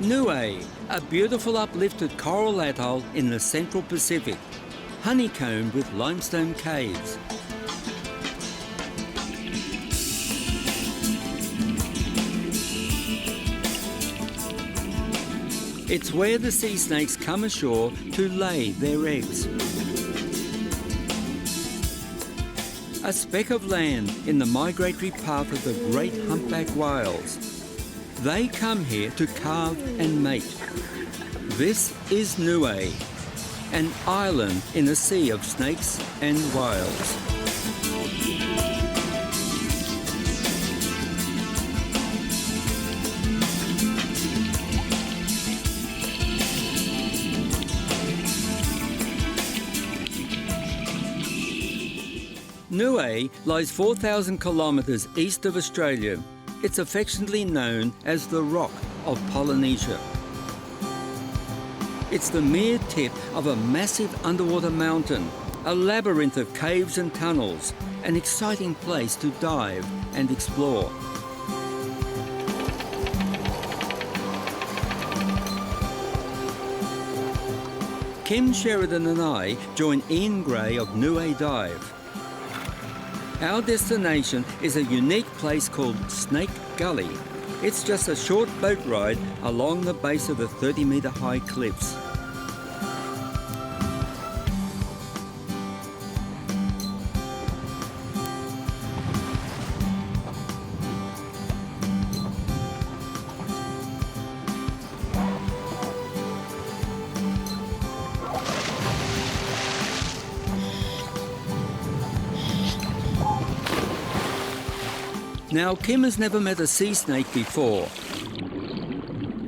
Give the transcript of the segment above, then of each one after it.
Niue, a beautiful uplifted coral atoll in the central Pacific, honeycombed with limestone caves. It's where the sea snakes come ashore to lay their eggs. A speck of land in the migratory path of the great humpback whales. They come here to calve and mate. This is Niue, an island in a sea of snakes and whales. Niue lies 4,000 kilometres east of Australia. It's affectionately known as the Rock of Polynesia. It's the mere tip of a massive underwater mountain, a labyrinth of caves and tunnels, an exciting place to dive and explore. Kim Sheridan and I join Ian Gray of Niue Dive. Our destination is a unique place called Snake Gully. It's just a short boat ride along the base of the 30-metre high cliffs. Now, Kim has never met a sea snake before,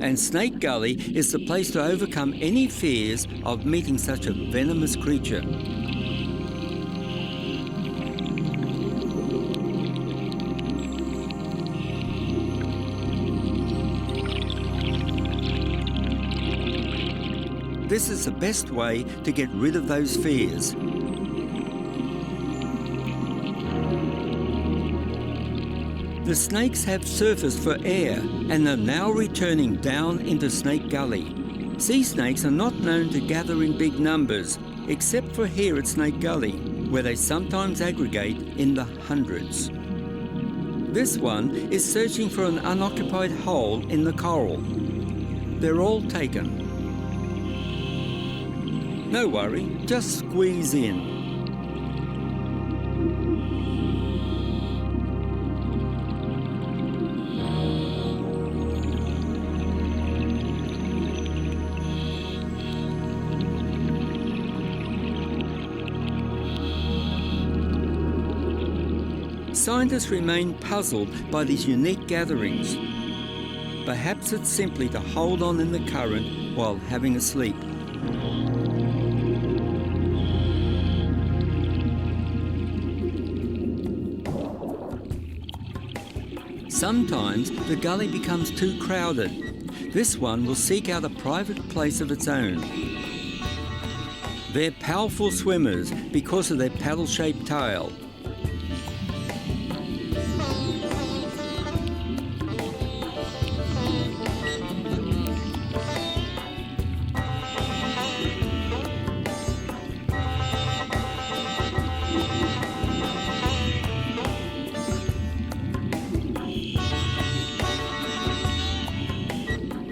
and Snake Gully is the place to overcome any fears of meeting such a venomous creature. This is the best way to get rid of those fears. The snakes have surfaced for air and are now returning down into Snake Gully. Sea snakes are not known to gather in big numbers, except for here at Snake Gully, where they sometimes aggregate in the hundreds. This one is searching for an unoccupied hole in the coral. They're all taken. No worry, just squeeze in. Scientists remain puzzled by these unique gatherings. Perhaps it's simply to hold on in the current while having a sleep. Sometimes the gully becomes too crowded. This one will seek out a private place of its own. They're powerful swimmers because of their paddle-shaped tail.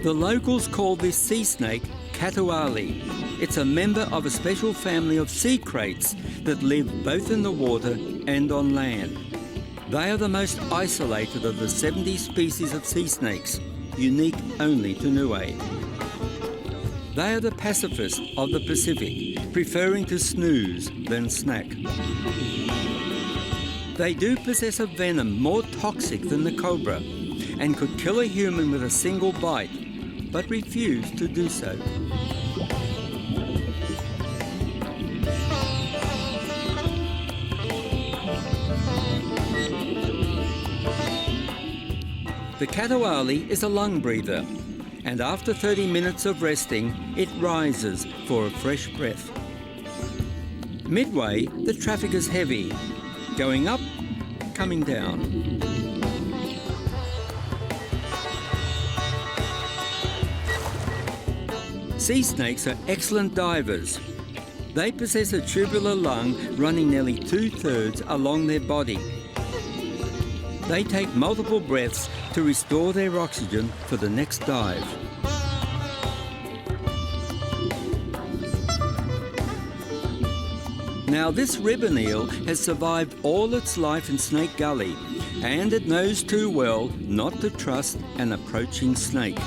The locals call this sea snake Katuali. It's a member of a special family of sea kraits that live both in the water and on land. They are the most isolated of the 70 species of sea snakes, unique only to Niue. They are the pacifists of the Pacific, preferring to snooze than snack. They do possess a venom more toxic than the cobra and could kill a human with a single bite, but refuse to do so. The Katuali is a lung breather, and after 30 minutes of resting, it rises for a fresh breath. Midway, the traffic is heavy, going up, coming down. Sea snakes are excellent divers. They possess a tubular lung running nearly 2/3 along their body. They take multiple breaths to restore their oxygen for the next dive. Now this ribbon eel has survived all its life in Snake Gully, and it knows too well not to trust an approaching snake.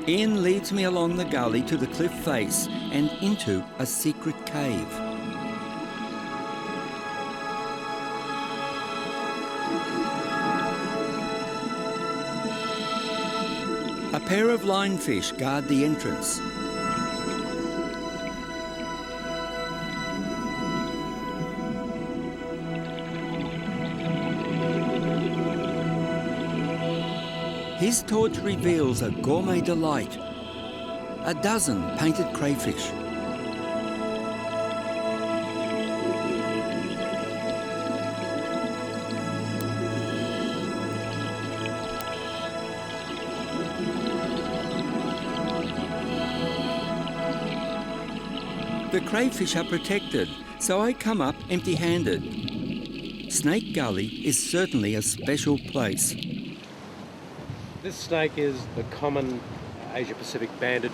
Ian leads me along the gully to the cliff face and into a secret cave. A pair of lionfish guard the entrance. His torch reveals a gourmet delight, a dozen painted crayfish. The crayfish are protected, so I come up empty-handed. Snake Gully is certainly a special place. This snake is the common Asia-Pacific banded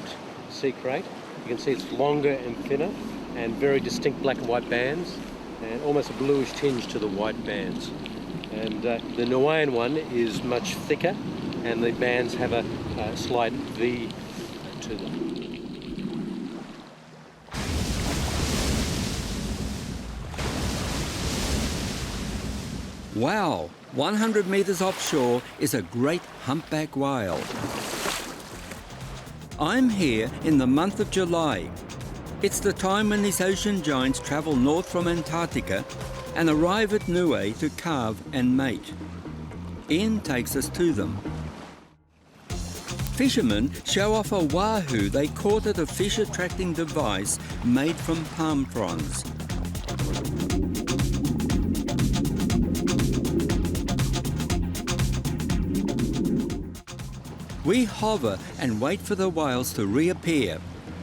sea crate. You can see it's longer and thinner and very distinct black and white bands and almost a bluish tinge to the white bands. And the Niuean one is much thicker and the bands have a slight V to them. Wow, 100 metres offshore is a great humpback whale. I'm here in the month of July. It's the time when these ocean giants travel north from Antarctica and arrive at Niue to calve and mate. Ian takes us to them. Fishermen show off a wahoo they caught at a fish attracting device made from palm fronds. We hover and wait for the whales to reappear.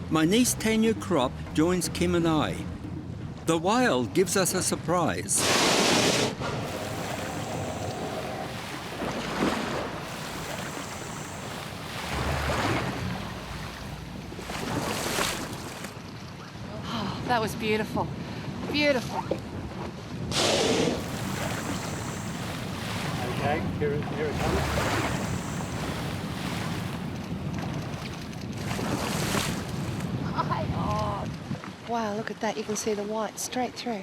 My niece Ben Cropp joins Kim and I. The whale gives us a surprise. Oh, that was beautiful. Beautiful. Okay, here it comes. Oh, wow, look at that. You can see the white straight through.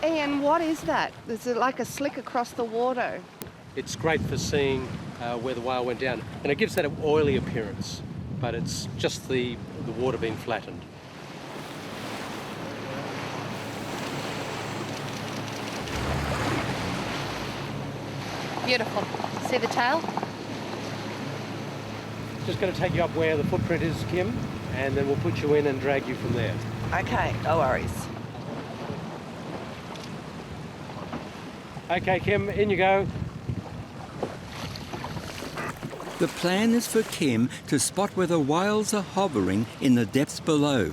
Ian, what is that? Is it like a slick across the water? It's great for seeing where the whale went down. And it gives that oily appearance, but it's just the water being flattened. Beautiful. See the tail? Just going to take you up where the footprint is, Kim, and then we'll put you in and drag you from there. Okay, no worries. Okay, Kim, in you go. The plan is for Kim to spot where the whales are hovering in the depths below.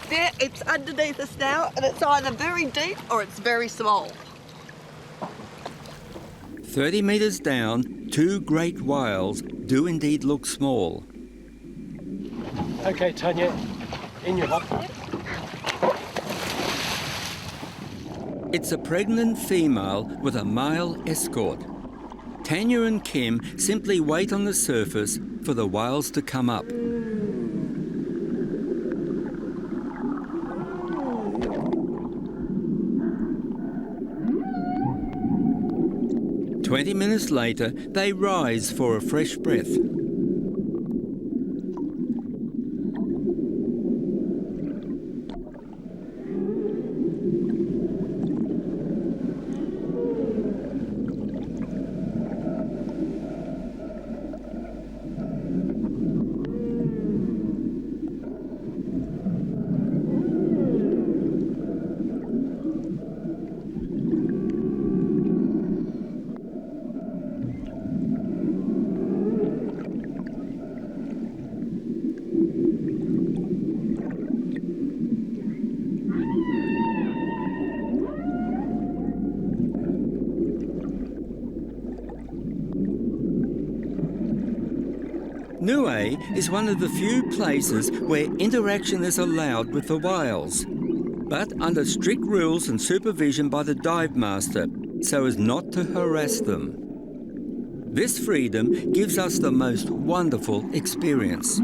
There, it's underneath us now, and it's either very deep or it's very small. 30 metres down, two great whales do indeed look small. Okay, Tanya, in you hop. It's a pregnant female with a male escort. Tanya and Kim simply wait on the surface for the whales to come up. "20 minutes later, they rise for a fresh breath. Niue is one of the few places where interaction is allowed with the whales, but under strict rules and supervision by the dive master, so as not to harass them. This freedom gives us the most wonderful experience.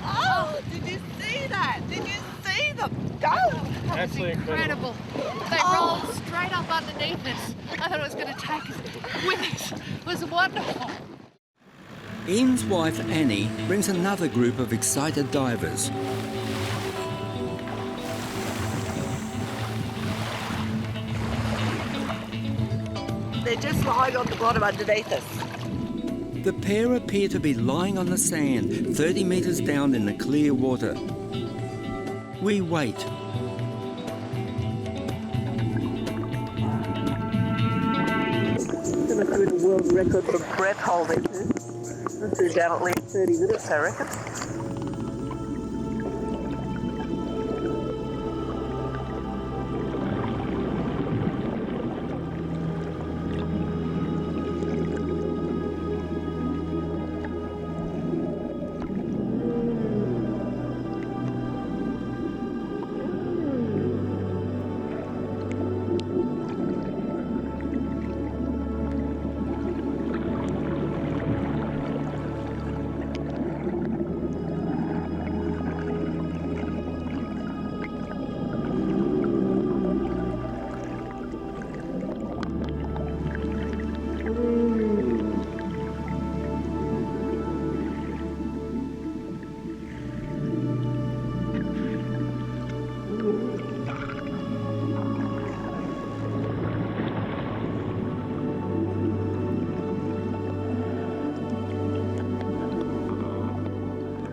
Oh, did you see that? Did you see them go? Absolutely incredible. They rolled straight up underneath us. I thought it was going to take us with it. It was wonderful. Ian's wife Annie brings another group of excited divers. They're just lying on the bottom underneath us. The pair appear to be lying on the sand 30 metres down in the clear water. We wait. Gonna do the world record for breath holding. Let's do down at least 30 minutes, I reckon.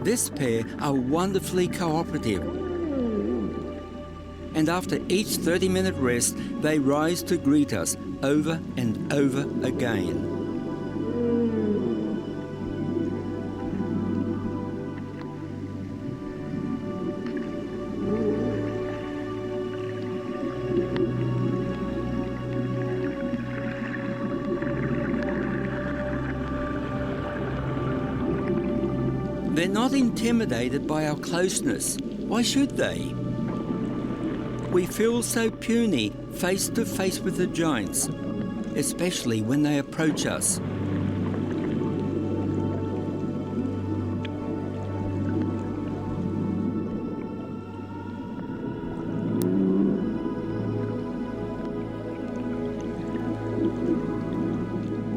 This pair are wonderfully cooperative. And after each 30-minute rest, they rise to greet us over and over again. They're not intimidated by our closeness. Why should they? We feel so puny face to face with the giants, especially when they approach us.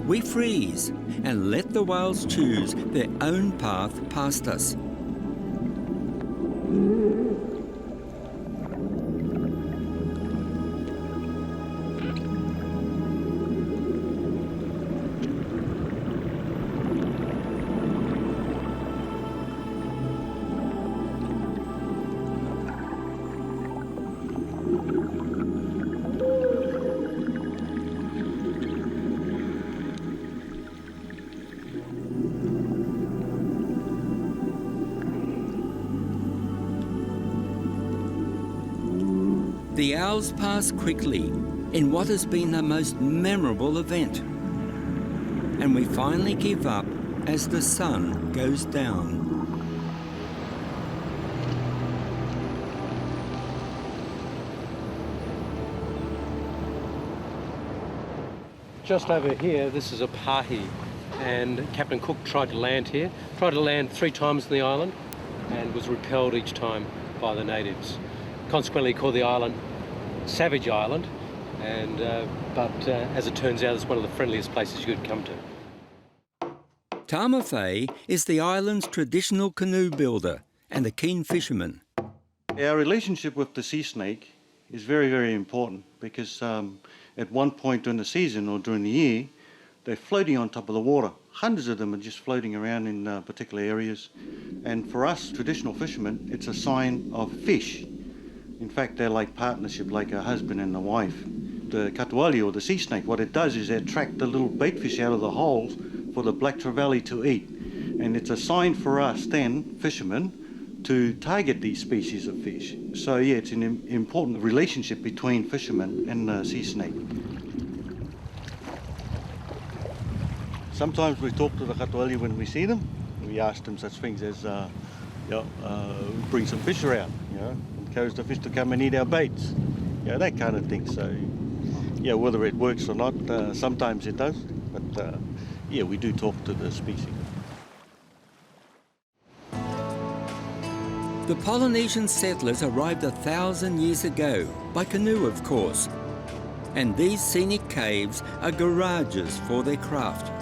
We freeze and let the whales choose their own path past us. The hours pass quickly in what has been the most memorable event, and we finally give up as the sun goes down. Just over here, this is a pahi, and Captain Cook tried to land here, tried to land 3 times on the island, and was repelled each time by the natives. Consequently, called the island Savage Island, and but as it turns out, it's one of the friendliest places you could come to. Tamawhai is the island's traditional canoe builder and a keen fisherman. Our relationship with the sea snake is very, very important because at one point during the season or during the year, they're floating on top of the water. Hundreds of them are just floating around in particular areas. And for us, traditional fishermen, it's a sign of fish. In fact, they're like partnership, like a husband and a wife. The katuali, or the sea snake, what it does is it attracts the little bait fish out of the holes for the black trevally to eat. And it's a sign for us then, fishermen, to target these species of fish. So yeah, it's an important relationship between fishermen and the sea snake. Sometimes we talk to the katoali when we see them. We ask them such things as, bring some fish around, encourage the fish to come and eat our baits, that kind of thing. So yeah, whether it works or not, sometimes it does, but yeah, we do talk to the species. The Polynesian settlers arrived 1,000 years ago, by canoe of course, and these scenic caves are garages for their craft.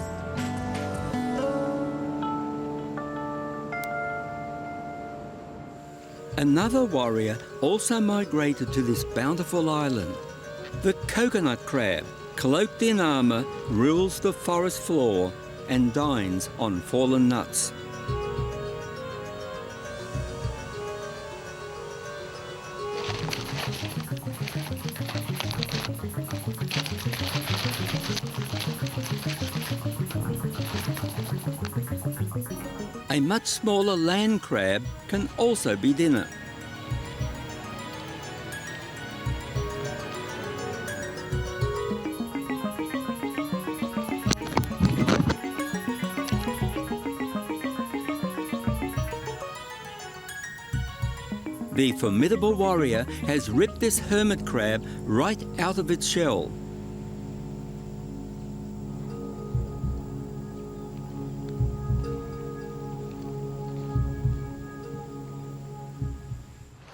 Another warrior also migrated to this bountiful island. The coconut crab, cloaked in armour, rules the forest floor and dines on fallen nuts. A much smaller land crab can also be dinner. The formidable warrior has ripped this hermit crab right out of its shell.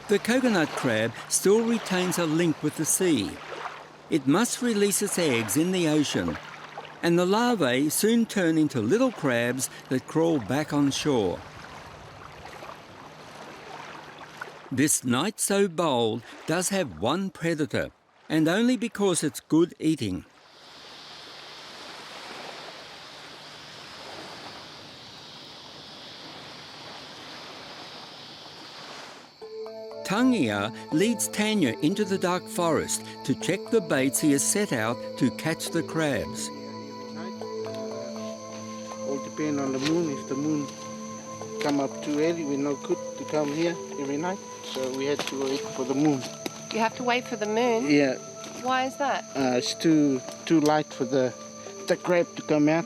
The coconut crab still retains a link with the sea. It must release its eggs in the ocean, and the larvae soon turn into little crabs that crawl back on shore. This night so bold does have one predator, and only because it's good eating. Tangia leads Tanya into the dark forest to check the baits he has set out to catch the crabs. All depends on the moon. If the moon come up too early, we're not good to come here every night. So we had to wait for the moon. You have to wait for the moon? Yeah. Why is that? It's too light for the crab to come out.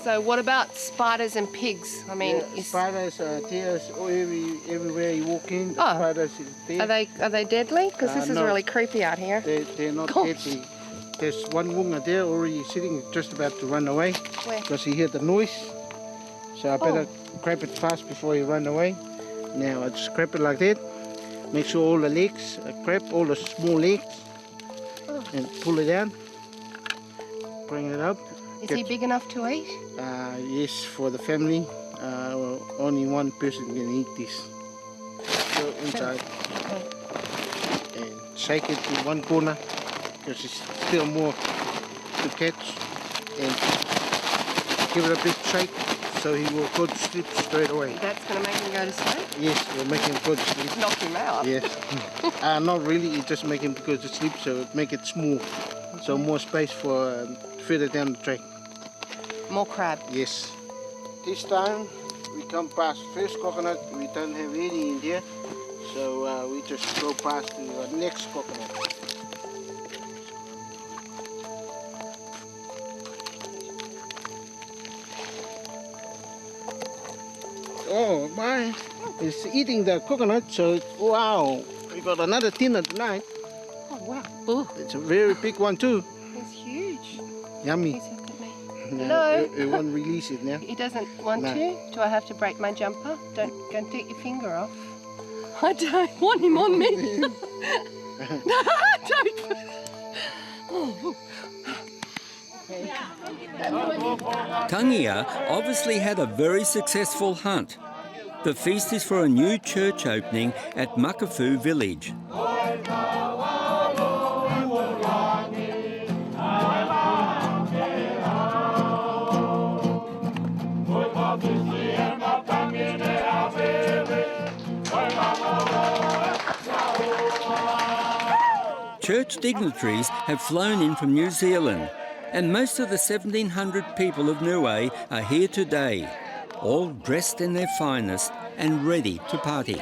So what about spiders and pigs? I mean, spiders are there everywhere you walk in. Spiders is there. Are they deadly? Because this is no, really creepy out here. They're not deadly. There's one wunga there already sitting, just about to run away. Where? Because he heard the noise. So I better grab it fast before he run away. Now I just grab it like that. Make sure all the legs, grab all the small legs, and pull it down. Bring it up. Is he big enough to eat? Yes, for the family. Only one person can eat this. Go inside and shake it in one corner because it's still more to catch. And give it a big shake so he will go to sleep straight away. That's going to make him go to sleep? Yes, it will make him go to sleep. Knock him out? Yes. Not really, it just make him go to sleep, so it make it smooth. So more space for further down the track. More crab? Yes. This time we come past first coconut, we don't have any in there, so we just go past the next coconut. Oh my, it's eating the coconut, so wow, we got another dinner tonight. Oh wow. Ooh. It's a very big one too. It's huge. Yummy. Hello? It won't release it now. He doesn't want to? Do I have to break my jumper? Don't take your finger off. I don't want him on me. No, don't. Oh. Tangia obviously had a very successful hunt. The feast is for a new church opening at Makafu village. Church dignitaries have flown in from New Zealand, And most of the 1,700 people of Niue are here today, all dressed in their finest and ready to party.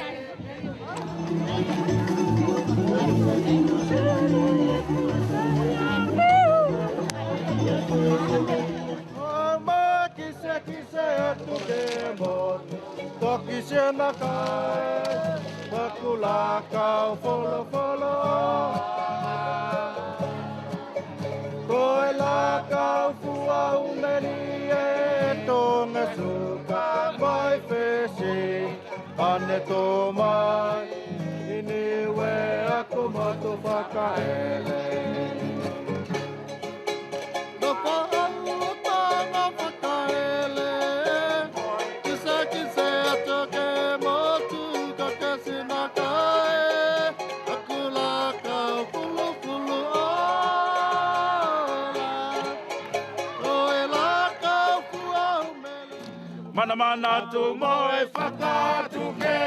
Mana mana tu moe whakatuke,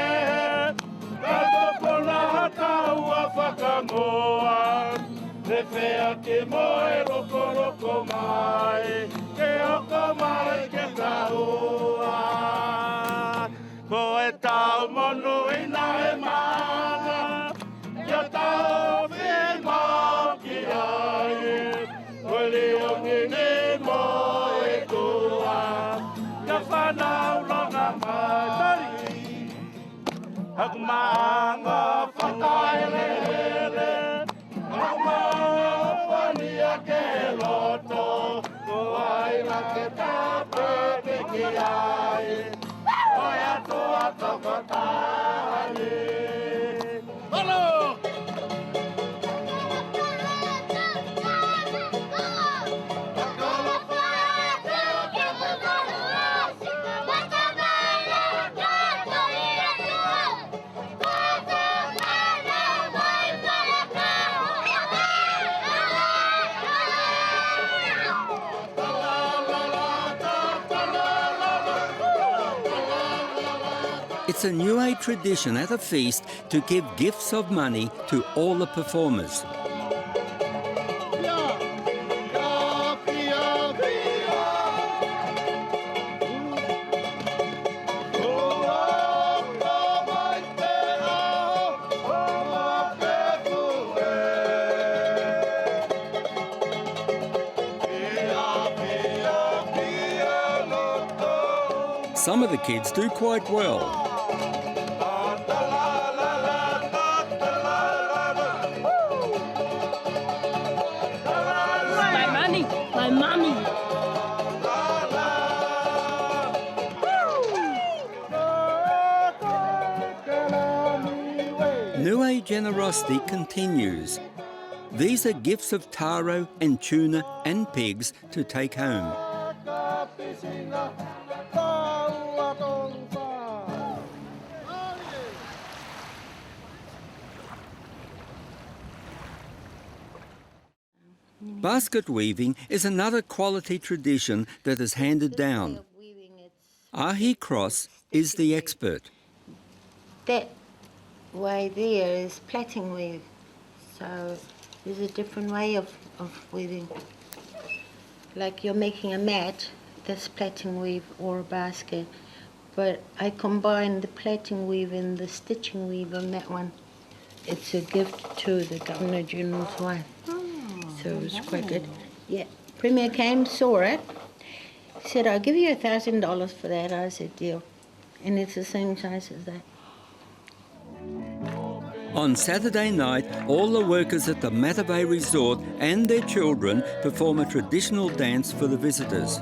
kato pona hata ua whakangoa, te whea ke moe roko roko mai, ke oko mai ke taua. Ko e tau mono ina e mana, ia tau whi mau ki ai, ko liongi ni moe tua. Whanau longa mai tari Haku maanga whakaelele Haku mawhania ke loto Ko aira ke tape te ki ai Oi atua toko tāni Halo! It's a Niue tradition at a feast to give gifts of money to all the performers. Some of the kids do quite well. My mommy. Niue generosity continues. These are gifts of taro and tuna and pigs to take home. Basket weaving is another quality tradition that is handed down. Ahi Cross is the expert. That way there is plaiting weave, so there's a different way of weaving. Like you're making a mat, that's plaiting weave or a basket, but I combine the plaiting weave and the stitching weave on that one. It's a gift to the Governor General's wife. So it was quite good. Yeah, Premier came, saw it, said, I'll give you $1,000 for that. I said, deal. And it's the same size as that. On Saturday night, all the workers at the Matavai Resort and their children perform a traditional dance for the visitors.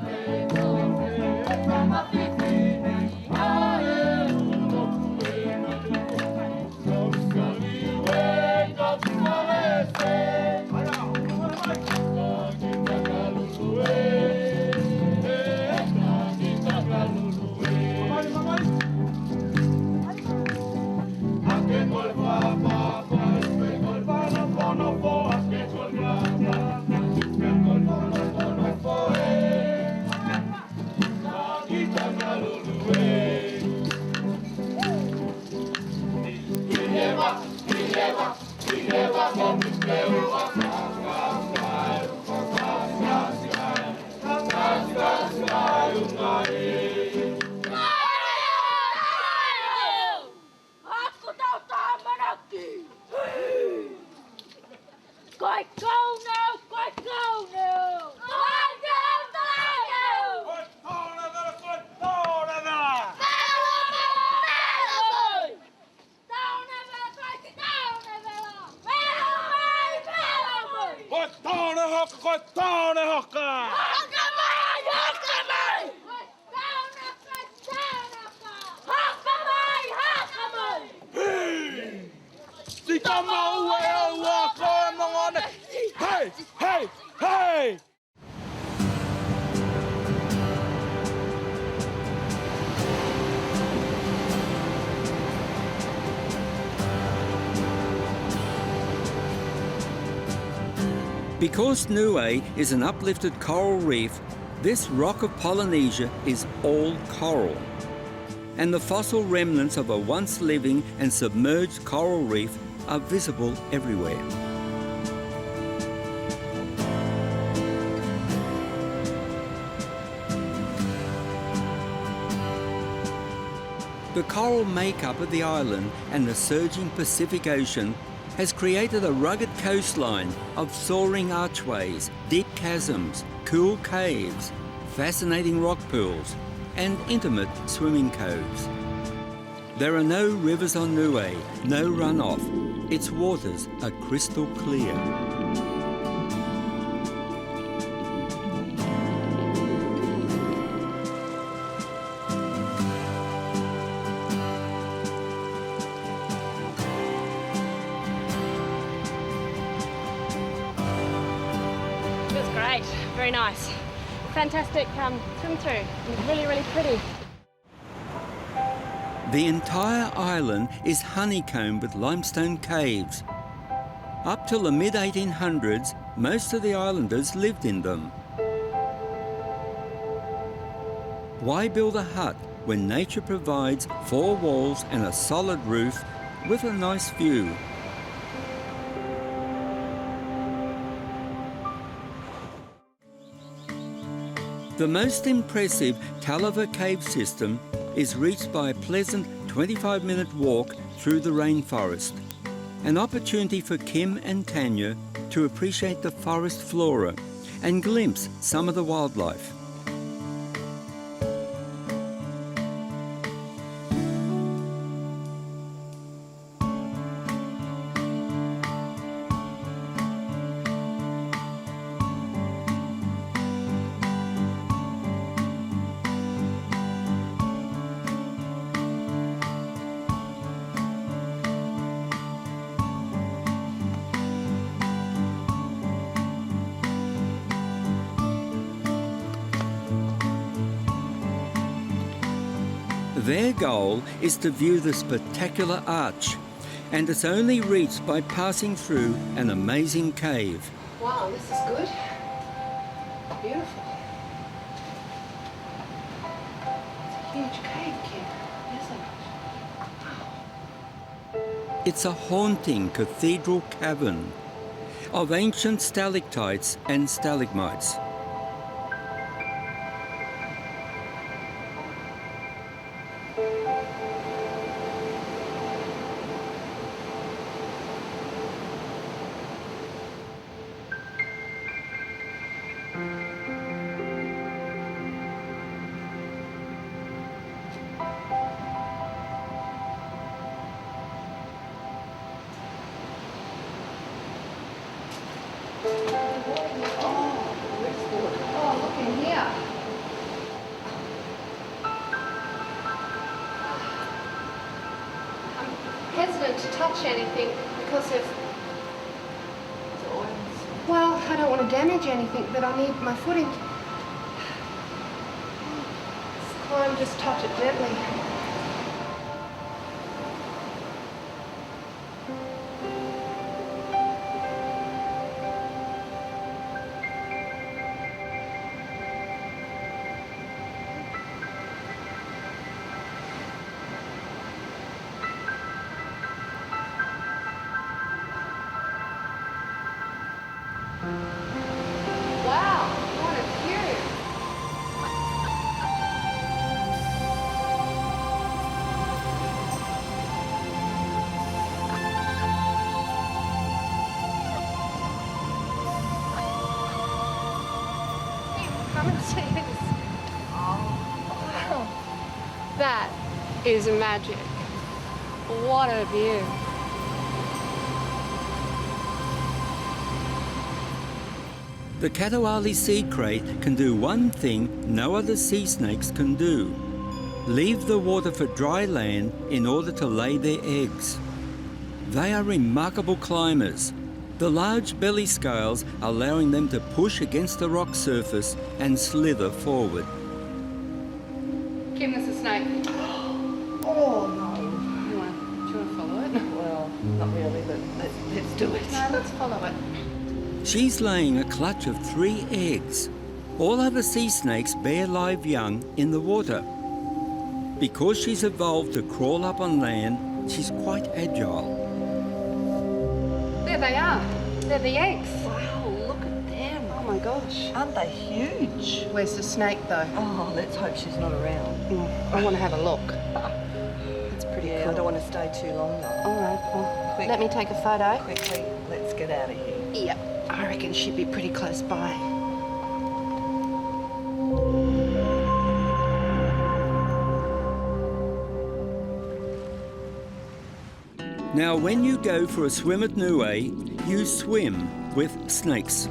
Hey, hey, hey! Because Niue is an uplifted coral reef, this rock of Polynesia is all coral. And the fossil remnants of a once living and submerged coral reef are visible everywhere. The coral makeup of the island and the surging Pacific Ocean has created a rugged coastline of soaring archways, deep chasms, cool caves, fascinating rock pools, and intimate swimming coves. There are no rivers on Niue, no runoff. Its waters are crystal clear. It was great, very nice. Fantastic swim through. It was really, really pretty. The entire island is honeycombed with limestone caves. Up till the mid-1800s, most of the islanders lived in them. Why build a hut when nature provides 4 walls and a solid roof with a nice view? The most impressive Calve cave system is reached by a pleasant 25-minute walk through the rainforest, an opportunity for Kim and Tanya to appreciate the forest flora and glimpse some of the wildlife. Their goal is to view the spectacular arch, and it's only reached by passing through an amazing cave. Wow, this is good. Beautiful. It's a huge cave, Kim, isn't it? It's a haunting cathedral cavern of ancient stalactites and stalagmites. Oh, look in here. I'm hesitant to touch anything because of... Well, I don't want to damage anything, but I need my footing. Let's climb, just touch it gently. Wow, what a view! Come and see this. Wow. That is magic. What a view. The Katoali sea crate can do one thing no other sea snakes can do: leave the water for dry land in order to lay their eggs. They are remarkable climbers, the large belly scales allowing them to push against the rock surface and slither forward. Kim, there's a snake. Oh no. Do you want to follow it? Well, not really, but let's do it. No, let's follow it. She's laying a clutch of 3 eggs. All other sea snakes bear live young in the water. Because she's evolved to crawl up on land, she's quite agile. There they are. They're the eggs. Wow, look at them. Oh my gosh. Aren't they huge? Where's the snake though? Oh, let's hope she's not around. I want to have a look. That's pretty Yeah, cool. I don't want to stay too long though. All right, well, Quick. let me take a photo. Quickly, let's get out of here. Yep, I reckon she'd be pretty close by. Now, when you go for a swim at Niue, you swim with snakes.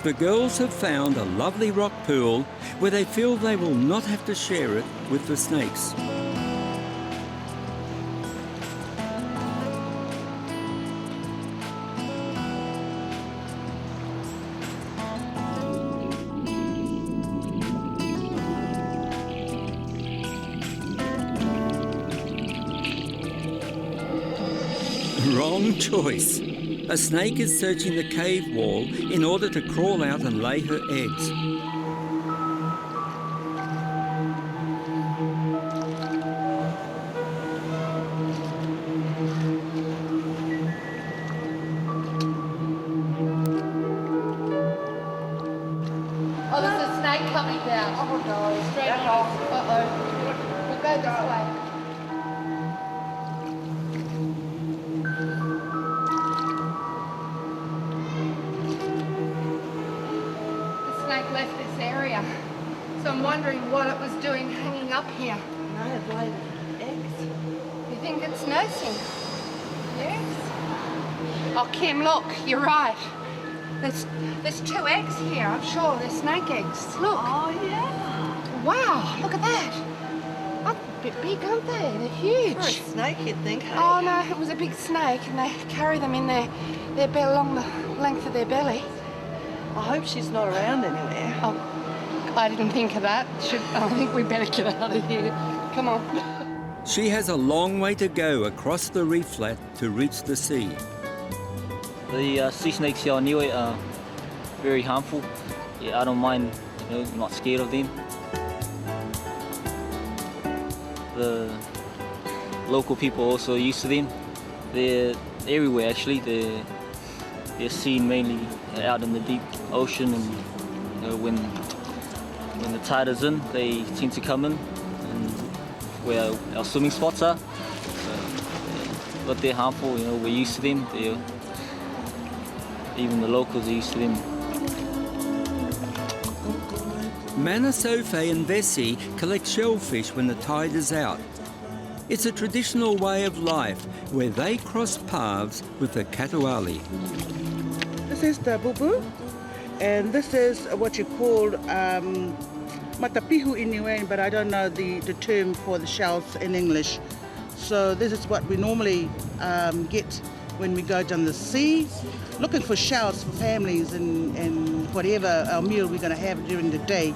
The girls have found a lovely rock pool where they feel they will not have to share it with the snakes. Wrong choice. A snake is searching the cave wall in order to crawl out and lay her eggs. Oh, there's a snake coming down. Oh no, straight off. Uh-oh. We'll go this way. Left this area, so I'm wondering what it was doing hanging up here. May have laid eggs. You think it's nursing? Yes. Oh, Kim, look, you're right. There's 2 eggs here. I'm sure they're snake eggs. Look. Oh yeah. Wow, look at that. That's a bit big, aren't they? They're huge. For a snake, you'd think. Hey? Oh no, it was a big snake, and they carry them in their belly, along the length of their belly. I hope she's not around anywhere. Oh, I didn't think of that. I think we better get out of here. Come on. She has a long way to go across the reef flat to reach the sea. The sea snakes here on Niue are very harmful. Yeah, I don't mind, I'm not scared of them. The local people are also used to them. They're everywhere actually. They're seen mainly out in the deep ocean, and when the tide is in, they tend to come in, and where our swimming spots are. But they're harmful, we're used to them. Even the locals are used to them. Mana Sofe and Vessi collect shellfish when the tide is out. It's a traditional way of life where they cross paths with the Katoali. This is the bubu, and this is what you call matapihu in Niue, but I don't know the term for the shells in English. So this is what we normally get when we go down the sea, looking for shells for families and whatever our meal we're going to have during the day.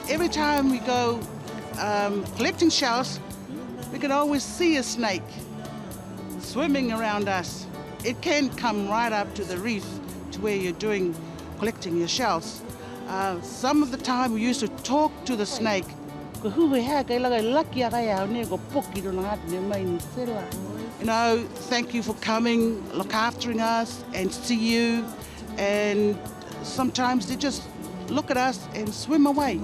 Every time we go collecting shells, we can always see a snake swimming around us. It can come right up to the reef to where you're collecting your shells. Some of the time we used to talk to the snake. Thank you for coming, look after us, and see you. And sometimes they just look at us and swim away.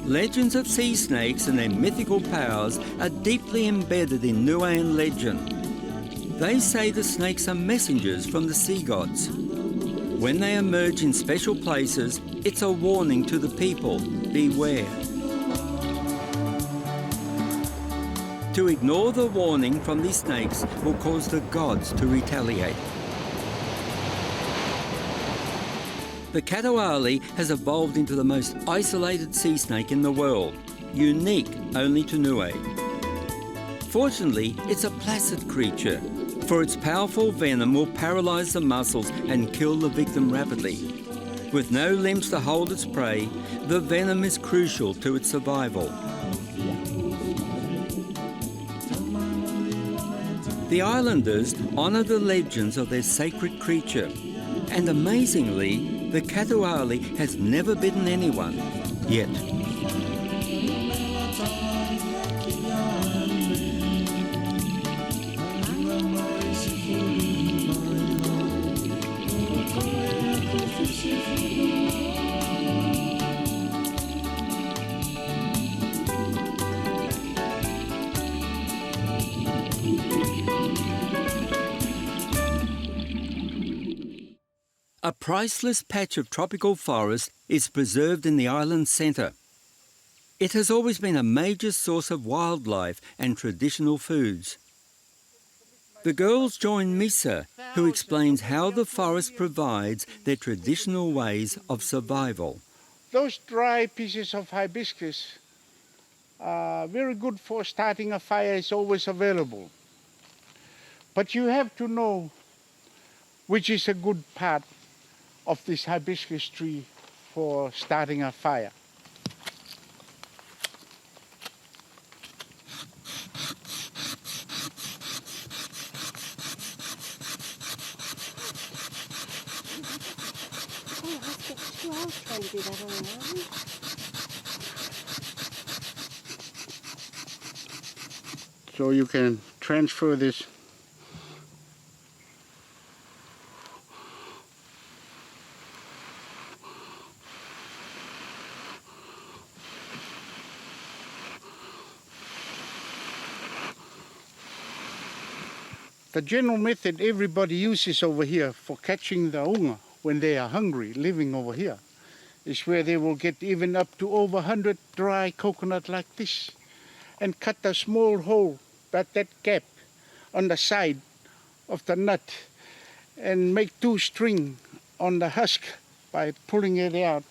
Legends of sea snakes and their mythical powers are deeply embedded in Niuean legend. They say the snakes are messengers from the sea gods. When they emerge in special places, it's a warning to the people, beware. To ignore the warning from these snakes will cause the gods to retaliate. The katoali has evolved into the most isolated sea snake in the world, unique only to Niue. Fortunately, it's a placid creature, for its powerful venom will paralyse the muscles and kill the victim rapidly. With no limbs to hold its prey, the venom is crucial to its survival. The islanders honour the legends of their sacred creature, and amazingly, the katoali has never bitten anyone, yet. A priceless patch of tropical forest is preserved in the island's centre. It has always been a major source of wildlife and traditional foods. The girls join Misa, who explains how the forest provides their traditional ways of survival. Those dry pieces of hibiscus are very good for starting a fire. It's always available. But you have to know which is a good part of this hibiscus tree for starting a fire. Trying to do that on an island. So you can transfer this The general method everybody uses over here for catching the unga when they are hungry, living over here, is where they will get even up to over 100 dry coconut like this and cut a small hole, about that gap, on the side of the nut and make 2 strings on the husk by pulling it out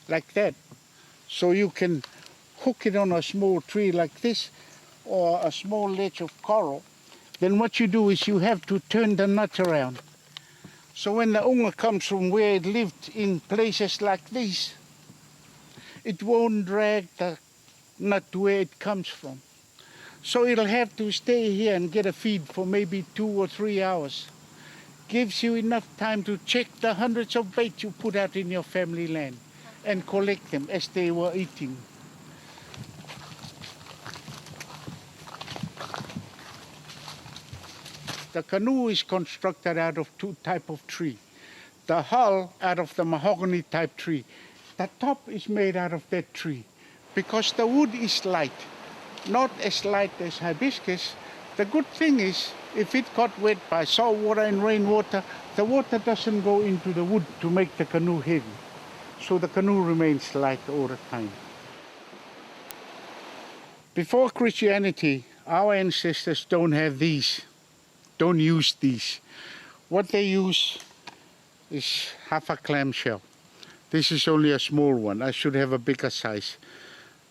like that. So you can hook it on a small tree like this or a small ledge of coral. Then what you do is you have to turn the nut around. So when the unga comes from where it lived in places like this, it won't drag the nut where it comes from. So it'll have to stay here and get a feed for maybe 2 or 3 hours. Gives you enough time to check the hundreds of bait you put out in your family land and collect them as they were eating. The canoe is constructed out of 2 types of tree. The hull out of the mahogany type tree. The top is made out of that tree because the wood is light, not as light as hibiscus. The good thing is if it got wet by salt water and rainwater, the water doesn't go into the wood to make the canoe heavy. So the canoe remains light all the time. Before Christianity, our ancestors don't have these. Don't use these. What they use is half a clamshell. This is only a small one. I should have a bigger size.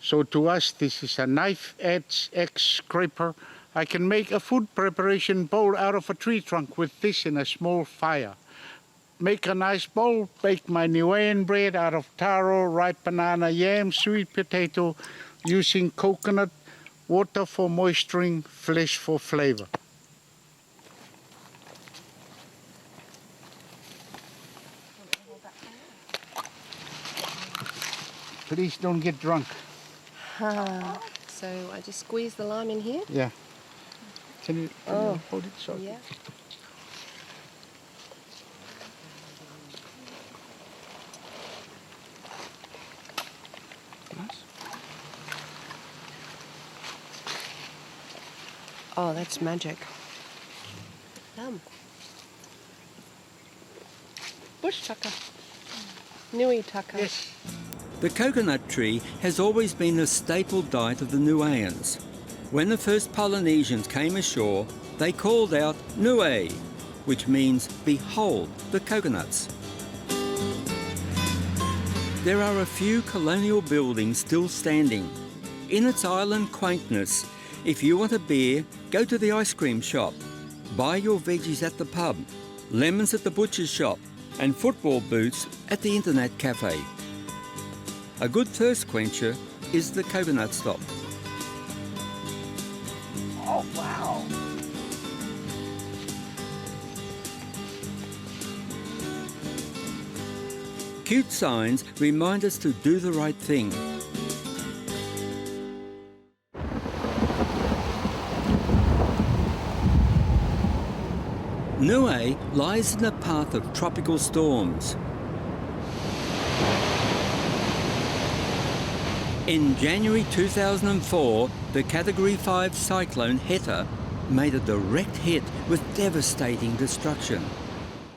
So to us, this is a knife, axe scraper. I can make a food preparation bowl out of a tree trunk with this in a small fire. Make a nice bowl, bake my Niuean bread out of taro, ripe banana, yam, sweet potato, using coconut, water for moisturing, flesh for flavor. Please don't get drunk. So I just squeeze the lime in here? Yeah. Can you hold it? Sorry. Yeah. Oh, that's magic. Yum. Bush tucker. Niue tucker. Yes. The coconut tree has always been a staple diet of the Niueans. When the first Polynesians came ashore, they called out Niue, which means behold the coconuts. There are a few colonial buildings still standing. In its island quaintness, if you want a beer, go to the ice cream shop. Buy your veggies at the pub, lemons at the butcher's shop, and football boots at the internet cafe. A good thirst quencher is the coconut stop. Oh, wow. Cute signs remind us to do the right thing. Niue lies in the path of tropical storms. In January 2004, the Category 5 Cyclone Heta made a direct hit with devastating destruction.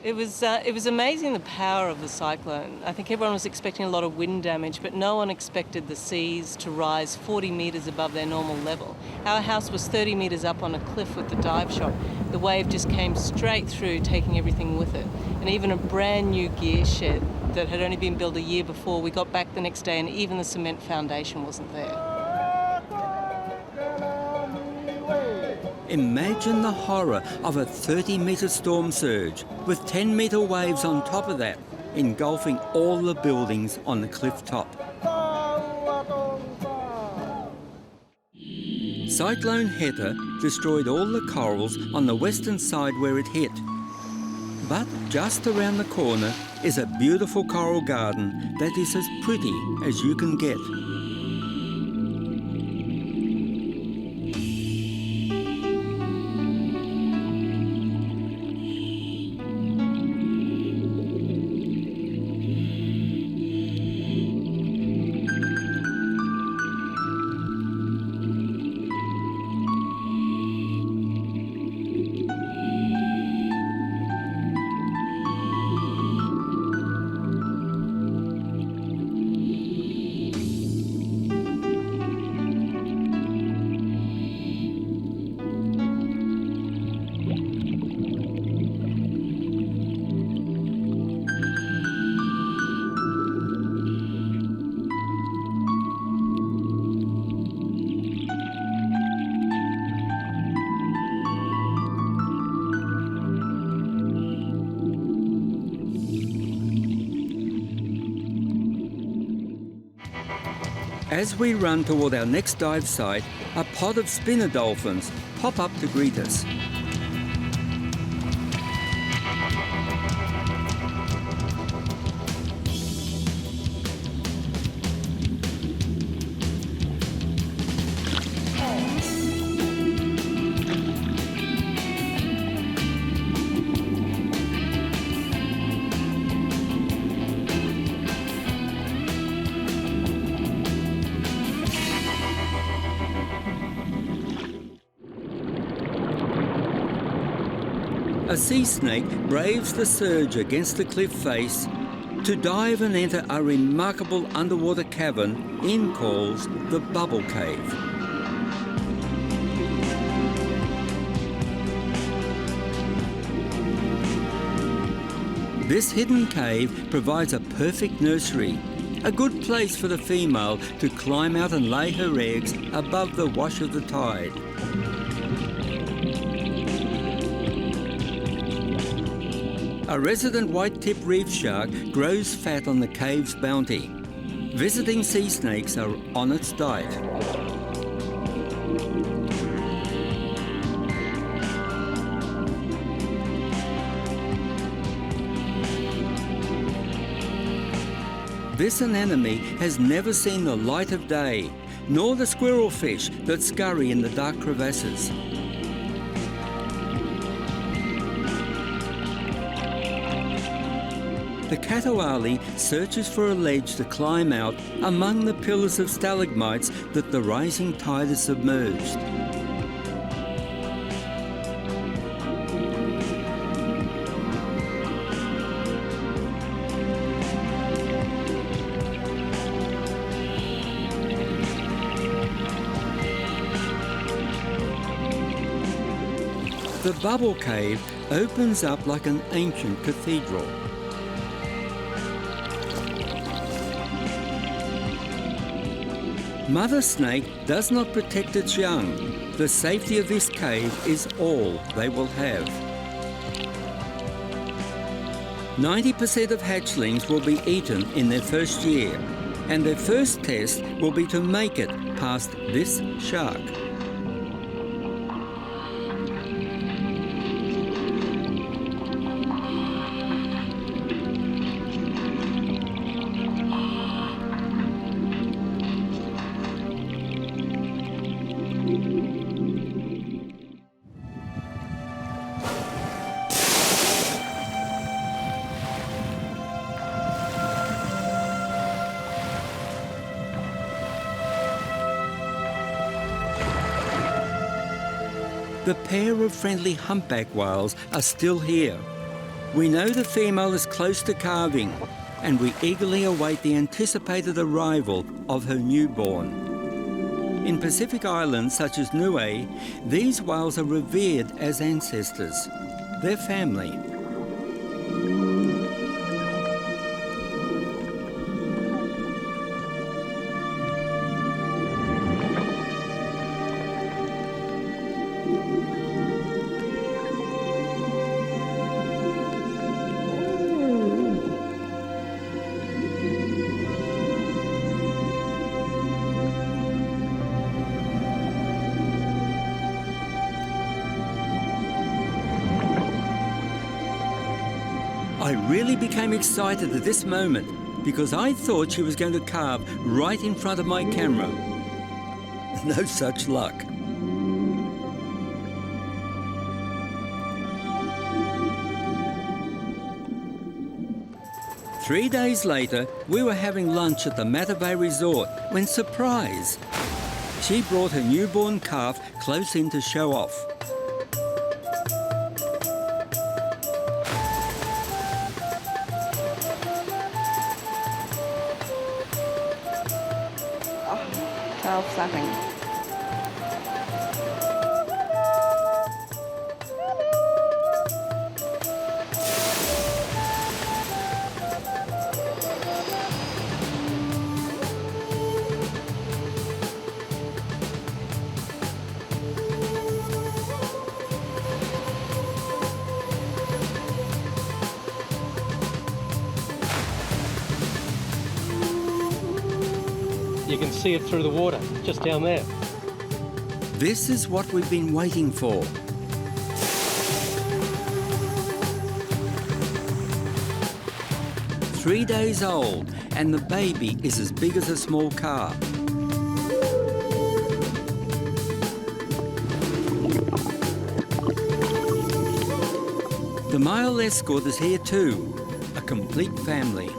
It was amazing the power of the cyclone. I think everyone was expecting a lot of wind damage, but no one expected the seas to rise 40 metres above their normal level. Our house was 30 metres up on a cliff with the dive shop. The wave just came straight through, taking everything with it. And even a brand new gear shed that had only been built a year before, we got back the next day and even the cement foundation wasn't there. Imagine the horror of a 30-metre storm surge with 10-metre waves on top of that, engulfing all the buildings on the cliff top. Cyclone Heta destroyed all the corals on the western side where it hit. But just around the corner is a beautiful coral garden that is as pretty as you can get. As we run toward our next dive site, a pod of spinner dolphins pop up to greet us. A sea snake braves the surge against the cliff face to dive and enter a remarkable underwater cavern Ian calls the Bubble Cave. This hidden cave provides a perfect nursery, a good place for the female to climb out and lay her eggs above the wash of the tide. A resident white-tipped reef shark grows fat on the cave's bounty. Visiting sea snakes are on its diet. This anemone has never seen the light of day, nor the squirrelfish that scurry in the dark crevasses. The Katoali searches for a ledge to climb out among the pillars of stalagmites that the rising tide has submerged. The bubble cave opens up like an ancient cathedral. Mother snake does not protect its young. The safety of this cave is all they will have. 90% of hatchlings will be eaten in their first year, and their first test will be to make it past this shark. The pair of friendly humpback whales are still here. We know the female is close to calving, and we eagerly await the anticipated arrival of her newborn. In Pacific islands such as Niue, these whales are revered as ancestors. They're family. I really became excited at this moment because I thought she was going to calve right in front of my camera. No such luck. Three days later, we were having lunch at the Mata Bay Resort when, surprise, she brought her newborn calf close in to show off. Self-sucking. You can see it through the water, just down there. This is what we've been waiting for. Three days old, and the baby is as big as a small car. The male escort is here too, a complete family.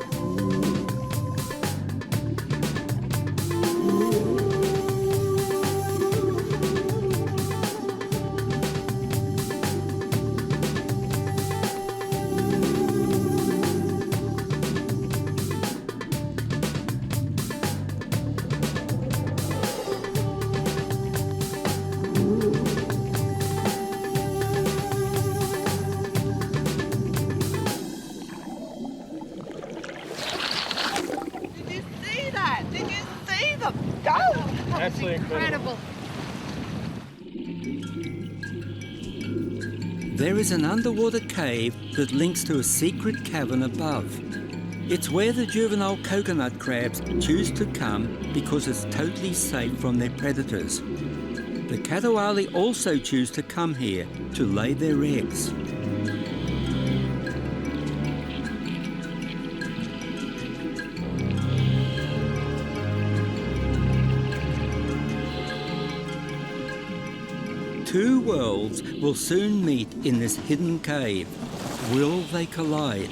Absolutely incredible. There is an underwater cave that links to a secret cavern above. It's where the juvenile coconut crabs choose to come because it's totally safe from their predators. The Katawali also choose to come here to lay their eggs. Two worlds will soon meet in this hidden cave. Will they collide?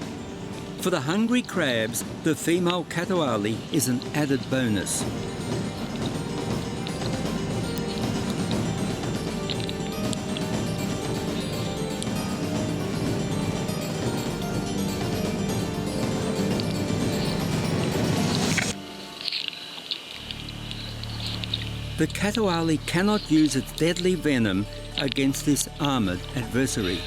For the hungry crabs, the female Katawali is an added bonus. The Katawali cannot use its deadly venom against this armoured adversary.